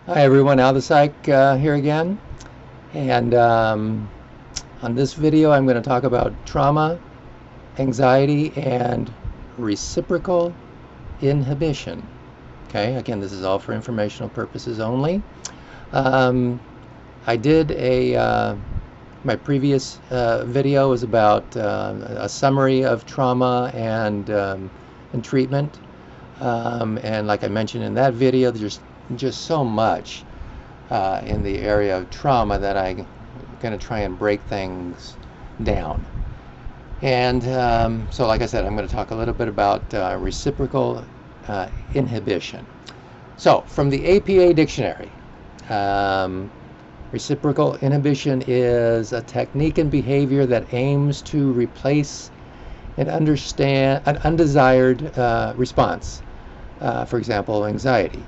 Hi everyone, Al the Psych here again. And on this video, I'm going to talk about trauma, anxiety, and reciprocal inhibition. Okay, again, this is all for informational purposes only. Um, I did my previous video was about a summary of trauma and treatment. And like I mentioned in that video, there's just so much in the area of trauma that I'm going to try and break things down. And so, like I said, I'm going to talk a little bit about reciprocal inhibition. So, from the APA dictionary, reciprocal inhibition is a technique and behavior that aims to replace an undesired response, for example, anxiety,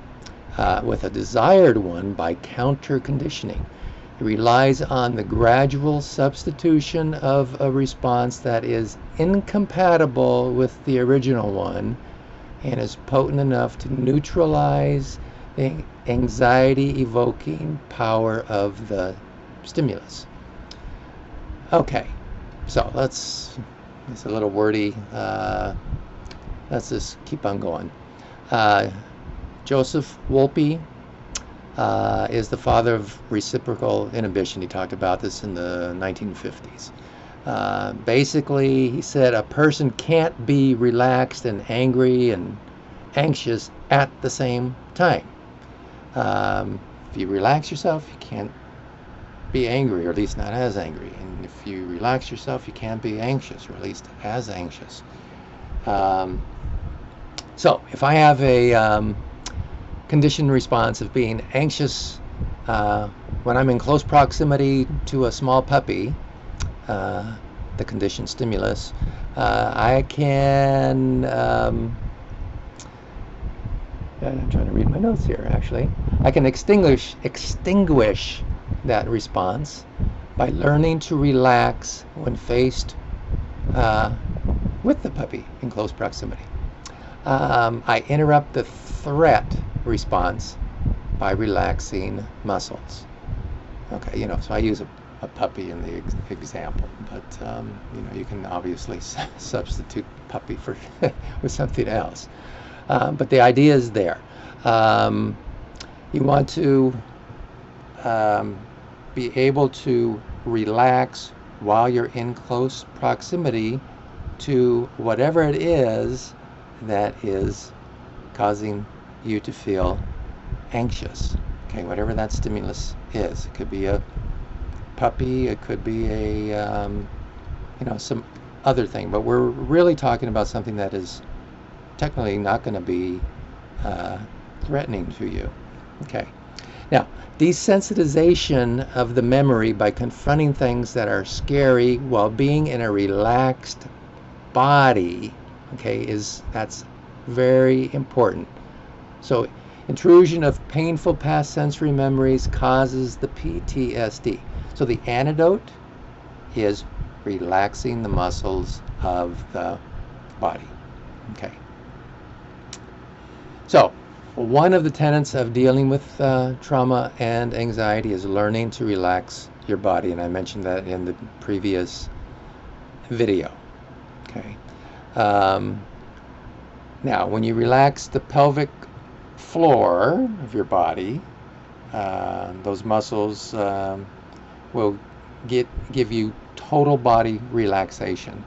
with a desired one by counter conditioning. It relies on the gradual substitution of a response that is incompatible with the original one and is potent enough to neutralize the anxiety-evoking power of the stimulus. Okay, so it's a little wordy. Let's just keep on going. Joseph Wolpe is the father of reciprocal inhibition. He talked about this in the 1950s. Basically, he said a person can't be relaxed and angry and anxious at the same time. If you relax yourself, you can't be angry, or at least not as angry. And if you relax yourself, you can't be anxious, or at least as anxious. So if I have a conditioned response of being anxious when I'm in close proximity to a small puppy, the conditioned stimulus, I can, I'm trying to read my notes here actually, I can extinguish that response by learning to relax when faced with the puppy in close proximity. I interrupt the threat response by relaxing muscles. Okay, so I use a puppy in the example, but you can obviously substitute puppy for with something else. But the idea is there. You want to be able to relax while you're in close proximity to whatever it is that is causing you to feel anxious. Okay, whatever that stimulus is. It could be a puppy, it could be a some other thing, but we're really talking about something that is technically not going to be threatening to you. Okay, now desensitization of the memory by confronting things that are scary while being in a relaxed body, okay, that's very important. So intrusion of painful past sensory memories causes the PTSD. So the antidote is relaxing the muscles of the body. Okay. So one of the tenets of dealing with trauma and anxiety is learning to relax your body, and I mentioned that in the previous video. Okay. Now, when you relax the pelvic floor of your body, those muscles will give you total body relaxation.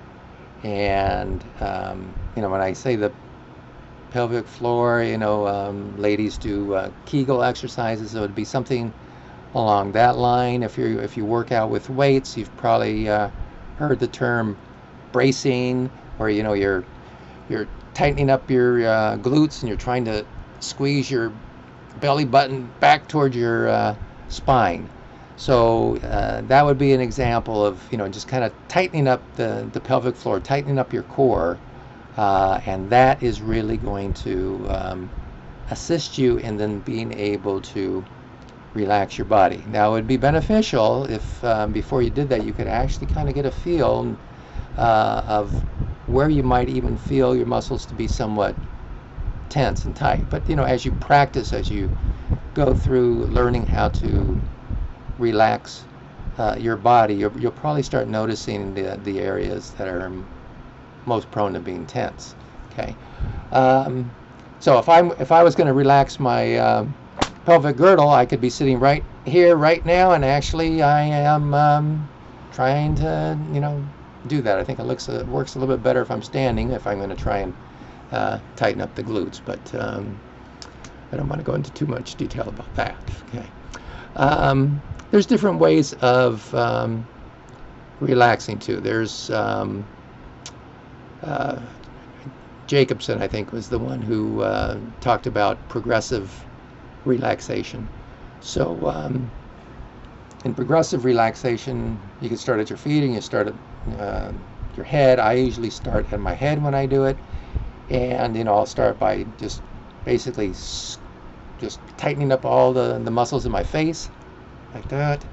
And when I say the pelvic floor, ladies do Kegel exercises, so it would be something along that line. If you work out with weights, you've probably heard the term bracing, where you're tightening up your glutes and you're trying to squeeze your belly button back towards your spine. So that would be an example of just kind of tightening up the pelvic floor, tightening up your core, and that is really going to assist you in then being able to relax your body. Now, it would be beneficial if before you did that, you could actually kind of get a feel of where you might even feel your muscles to be somewhat tense and tight. But as you practice, as you go through learning how to relax your body, you'll probably start noticing the areas that are most prone to being tense. Okay, so if I was going to relax my pelvic girdle, I could be sitting right here, right now, and actually I am trying to, do that. I think it works a little bit better if I'm standing, if I'm going to try and tighten up the glutes, but I don't want to go into too much detail about that. Okay. There's different ways of relaxing too. There's Jacobson, I think, was the one who talked about progressive relaxation. So in progressive relaxation, you can start at your feet and you start at your head. I usually start at my head when I do it, and I'll start by just basically just tightening up all the muscles in my face, like that,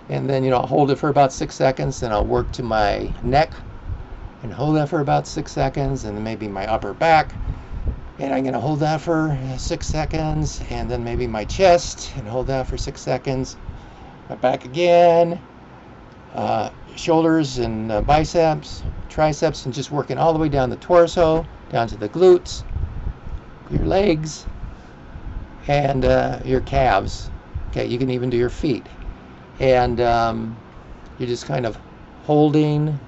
and then I'll hold it for about 6 seconds, and I'll work to my neck and hold that for about 6 seconds, and then maybe my upper back, and I'm going to hold that for 6 seconds, and then maybe my chest, and hold that for 6 seconds, my back again, shoulders and biceps, triceps, and just working all the way down the torso, down to the glutes, your legs, and your calves. Okay, you can even do your feet, and you're just kind of holding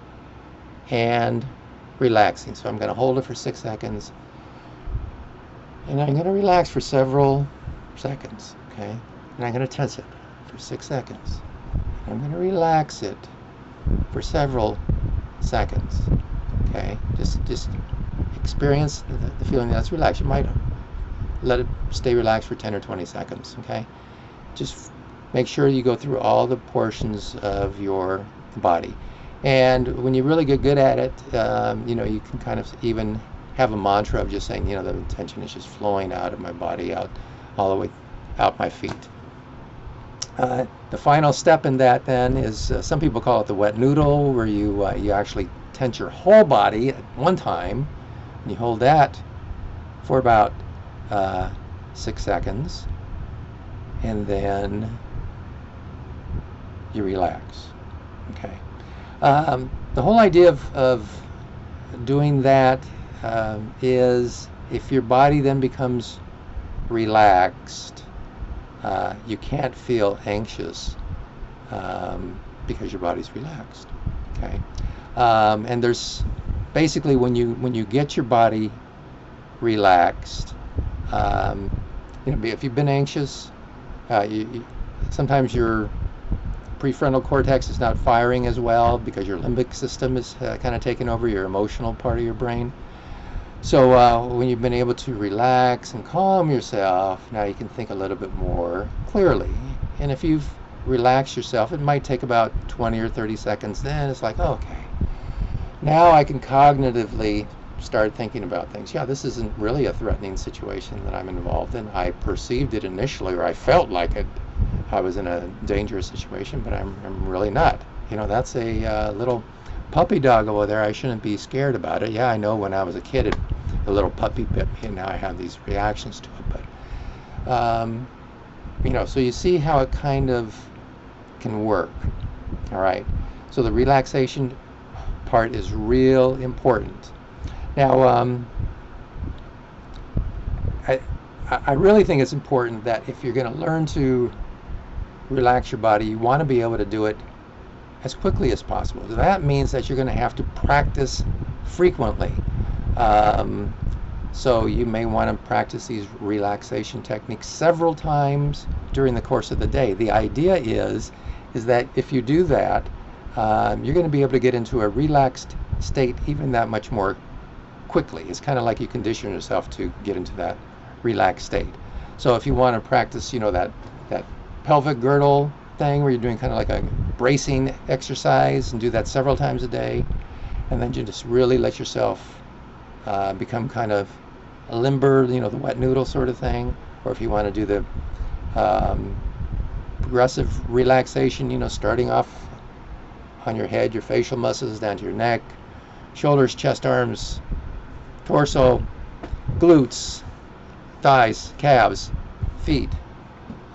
and relaxing. So I'm going to hold it for 6 seconds, and I'm going to relax for several seconds. Okay, and I'm going to tense it for 6 seconds. I'm going to relax it for several seconds. Okay, just experience the feeling that's relaxed. You might let it stay relaxed for 10 or 20 seconds. Okay, just make sure you go through all the portions of your body. And when you really get good at it, you can kind of even have a mantra of just saying, the tension is just flowing out of my body, out all the way out my feet. The final step in that then is, some people call it the wet noodle, where you actually tense your whole body at one time, and you hold that for about 6 seconds, and then you relax. Okay. The whole idea of doing that is, if your body then becomes relaxed, you can't feel anxious because your body's relaxed. Okay, and there's basically, when you get your body relaxed, if you've been anxious, sometimes your prefrontal cortex is not firing as well because your limbic system is kind of taking over your emotional part of your brain. So when you've been able to relax and calm yourself, now you can think a little bit more clearly. And if you've relaxed yourself, it might take about 20 or 30 seconds. Then it's like, okay, now I can cognitively start thinking about things. Yeah, this isn't really a threatening situation that I'm involved in. I perceived it initially, or I felt like I was in a dangerous situation, but I'm really not. That's a little puppy dog over there. I shouldn't be scared about it. Yeah, I know when I was a kid, a little puppy bit me, and now I have these reactions to it. But so you see how it kind of can work. All right. So the relaxation part is real important. Now, I really think it's important that if you're going to learn to relax your body, you want to be able to do it as quickly as possible. That means that you're going to have to practice frequently. So you may want to practice these relaxation techniques several times during the course of the day. The idea is that if you do that, you're going to be able to get into a relaxed state even that much more quickly. It's kind of like you condition yourself to get into that relaxed state. So if you want to practice, that pelvic girdle thing where you're doing kind of like a bracing exercise, and do that several times a day, and then you just really let yourself become kind of limber, the wet noodle sort of thing. Or if you want to do the progressive relaxation, starting off on your head, your facial muscles down to your neck, shoulders, chest, arms, torso, glutes, thighs, calves, feet,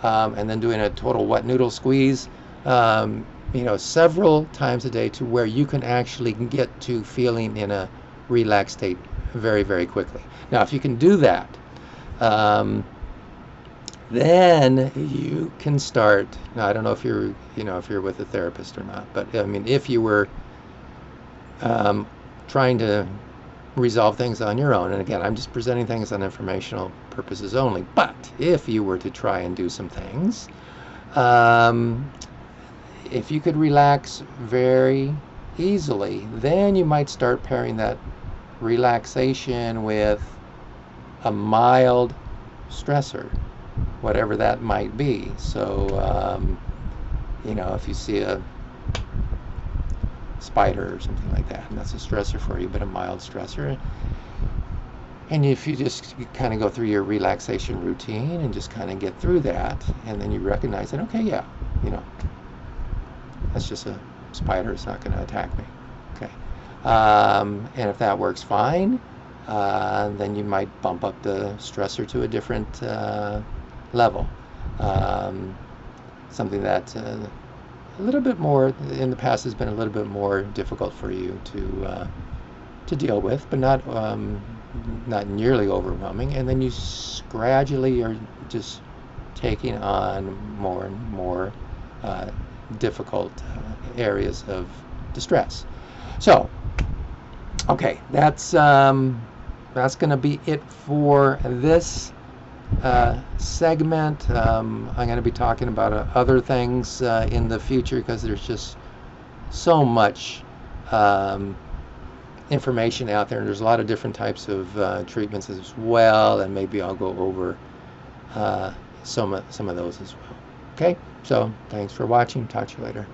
and then doing a total wet noodle squeeze, several times a day to where you can actually get to feeling in a relaxed state very, very quickly. Now, if you can do that, then you can start. Now, I don't know if you're with a therapist or not, but I mean, if you were trying to resolve things on your own, and again, I'm just presenting things on informational purposes only, but if you were to try and do some things, if you could relax very easily, then you might start pairing that relaxation with a mild stressor, whatever that might be. So, if you see a spider or something like that, and that's a stressor for you, but a mild stressor. And if you just kind of go through your relaxation routine and just kind of get through that, and then you recognize that, okay, yeah, that's just a spider, it's not going to attack me. Okay. And if that works fine, then you might bump up the stressor to a different level. Something that a little bit more in the past has been a little bit more difficult for you to deal with, but not nearly overwhelming. And then you gradually are just taking on more and more difficult areas of distress. So, okay, that's going to be it for this segment. I'm going to be talking about other things in the future, because there's just so much information out there, and there's a lot of different types of treatments as well, and maybe I'll go over some of those as well. Okay, so thanks for watching. Talk to you later.